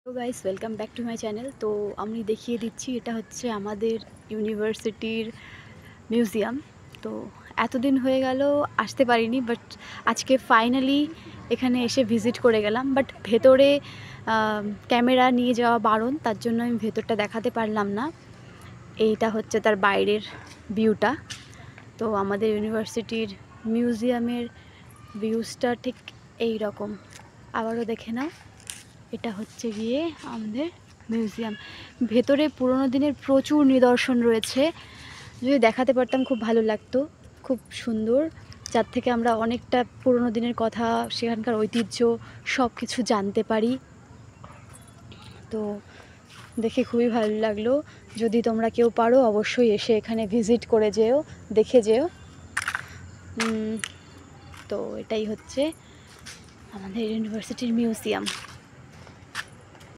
Hello guys, welcome back to my channel. তো আমি দেখিয়ে দিচ্ছি, এটা হচ্ছে আমাদের ইউনিভার্সিটির মিউজিয়াম। তো এতদিন হয়ে গেল আসতে পারিনি, বাট আজকে ফাইনালি এখানে এসে ভিজিট করে গেলাম। বাট ভেতরে ক্যামেরা নিয়ে যাওয়া বারণ, তার জন্য আমি ভেতরটা দেখাতে পারলাম না। এইটা হচ্ছে তার বাইরের ভিউটা। তো আমাদের ইউনিভার্সিটির মিউজিয়ামের ভিউজটা ঠিক এই রকম। আবারও দেখে নাও, এটা হচ্ছে গিয়ে আমাদের মিউজিয়াম। ভেতরে পুরোনো দিনের প্রচুর নিদর্শন রয়েছে। যদি দেখাতে পারতাম খুব ভালো লাগতো। খুব সুন্দর, যার থেকে আমরা অনেকটা পুরোনো দিনের কথা, সেখানকার ঐতিহ্য সব কিছু জানতে পারি। তো দেখে খুবই ভালো লাগলো। যদি তোমরা কেউ পারো অবশ্যই এসে এখানে ভিজিট করে যেও, দেখে যেও। তো এটাই হচ্ছে আমাদের ইউনিভার্সিটির মিউজিয়াম।